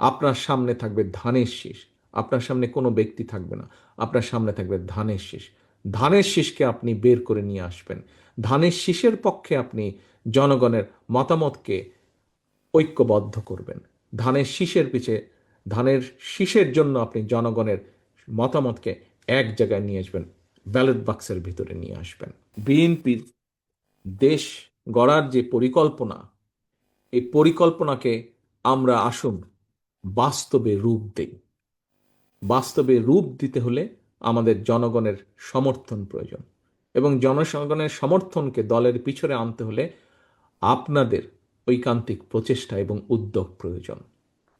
আপনার সামনে থাকবে ধানের শীষ, আপনার সামনে কোনো ব্যক্তি থাকবে না, আপনার সামনে থাকবে ধানের শীষ। ধানের শীষকে আপনি বের করে নিয়ে আসবেন। ধানের শীষের পক্ষে আপনি জনগণের মতামতকে ঐক্যবদ্ধ করবেন। ধানের শীষের পিছে, ধানের শীষের জন্য আপনি জনগণের মতামতকে এক জায়গায় নিয়ে আসবেন, ব্যালট বাক্সের ভিতরে নিয়ে আসবেন। বিএনপির দেশ গড়ার যে পরিকল্পনা, এই পরিকল্পনাকে আমরা আসুন বাস্তবে রূপ দেই। বাস্তবে রূপ দিতে হলে আমাদের জনগণের সমর্থন প্রয়োজন, এবং জনগণের সমর্থনকে দলের পিছনে আনতে হলে আপনাদের ঐকান্তিক প্রচেষ্টা এবং উদ্যোগ প্রয়োজন।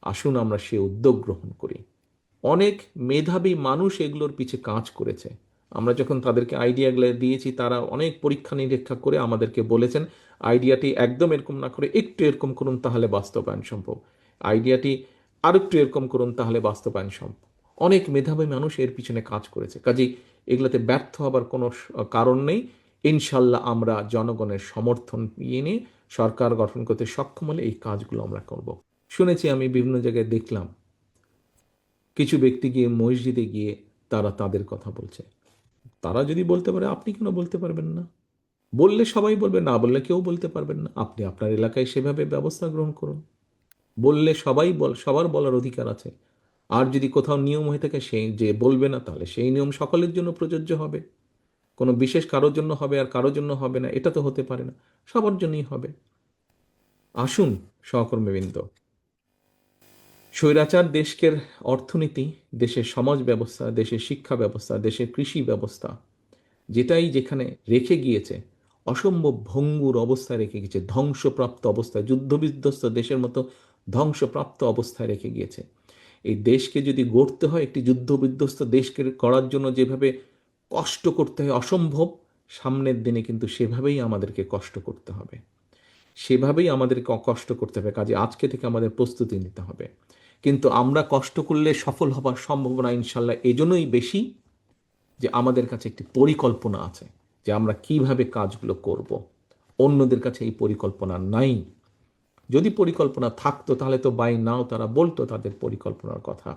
আসুন আমরা সে উদ্যোগ গ্রহণ করি। অনেক মেধাবী মানুষ এগুলোর পিছে কাজ করেছে। আমরা যখন তাদেরকে আইডিয়াগুলো দিয়েছি, তারা অনেক পরীক্ষা নিরীক্ষা করে আমাদেরকে বলেছেন আইডিয়াটি একদম এরকম না করে একটু এরকম করুন, তাহলে বাস্তবায়ন সম্ভব। আইডিয়াটি আর একটু এরকম করুন, তাহলে বাস্তবায়ন সম্ভব। অনেক মেধাবী মানুষ এর পিছনে কাজ করেছে, কাজেই এগুলোতে ব্যর্থ হবার কোনো কারণ নেই। ইনশাল্লাহ আমরা জনগণের সমর্থন নিয়ে সরকার গঠন করতে সক্ষম হলে এই কাজগুলো আমরা করব। শুনেছি, আমি বিভিন্ন জায়গায় দেখলাম, কিছু ব্যক্তি গিয়ে মসজিদে গিয়ে তারা তাদের কথা বলছে। তারা যদি বলতে পারে, আপনি কেন বলতে পারবেন না? বললে সবাই বলবে, না বললে কেউ বলতে পারবেন না। আপনি আপনার এলাকায় সেভাবে ব্যবস্থা গ্রহণ করুন। বললে সবার বলার অধিকার আছে। আর যদি কোথাও নিয়ম হয়ে থাকে সেই যে বলবে না, তাহলে সেই নিয়ম সকলের জন্য প্রযোজ্য হবে। কোনো বিশেষ কারোর জন্য হবে আর কারোর জন্য হবে না, এটা তো হতে পারে না। সবার জন্যই হবে। আসুন সহকর্মীবৃন্দ, স্বৈরাচার দেশের অর্থনীতি, দেশের সমাজ ব্যবস্থা, দেশের শিক্ষা ব্যবস্থা, দেশের কৃষি ব্যবস্থা, যেটাই যেখানে রেখে গিয়েছে অসম্ভব ভঙ্গুর অবস্থায় রেখে গিয়েছে, ধ্বংসপ্রাপ্ত অবস্থায়, যুদ্ধবিধ্বস্ত দেশের মতো ধ্বংসপ্রাপ্ত অবস্থায় রেখে গিয়েছে। এই দেশকে যদি গড়তে হয়, একটি যুদ্ধবিধ্বস্ত দেশকে করার জন্য যেভাবে কষ্ট করতে হয় অসম্ভব, সামনের দিনে কিন্তু সেভাবেই আমাদেরকে কষ্ট করতে হবে। সেভাবেই আমাদেরকে কষ্ট করতে হবে। কাজে আজকে থেকে আমাদের প্রস্তুতি নিতে হবে। কিন্তু আমরা কষ্ট করলে সফল হবার সম্ভাবনা ইনশাল্লাহ এজন্যই বেশি যে আমাদের কাছে একটি পরিকল্পনা আছে যে আমরা কিভাবে কাজগুলো করব। অন্যদের কাছে এই পরিকল্পনা নাই। যদি পরিকল্পনা থাকতো তাহলে তো বাই নাও তারা বলতো তাদের পরিকল্পনার কথা,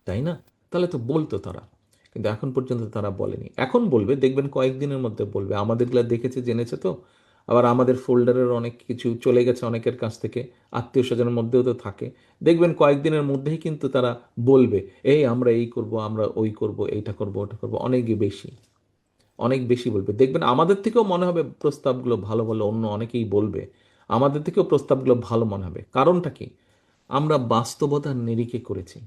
তাই না? তাহলে তো বলতো তারা, কিন্তু এখন পর্যন্ত তারা বলেনি। এখন বলবে, দেখবেন কয়েকদিনের মধ্যে বলবে। আমাদেরগুলো দেখেছে, জেনেছে তো। আবার আমাদের ফোল্ডারের অনেক কিছু চলে গেছে অনেকের কাছ থেকে, আত্মীয় স্বজনের মধ্যেও তো থাকে। দেখবেন কয়েকদিনের মধ্যেই কিন্তু তারা বলবে, এই আমরা এই করব, আমরা ওই করব, এইটা করব, ওটা করব, অনেক বেশি, অনেক বেশি বলবে। দেখবেন আমাদের থেকেও মনে হবে প্রস্তাবগুলো ভালো ভালো, অন্য অনেকেই বলবে আমাদের থেকেও প্রস্তাবগুলো ভালো মনে হবে। কারণটা কি? আমরা বাস্তবতার নিরিখে করেছি।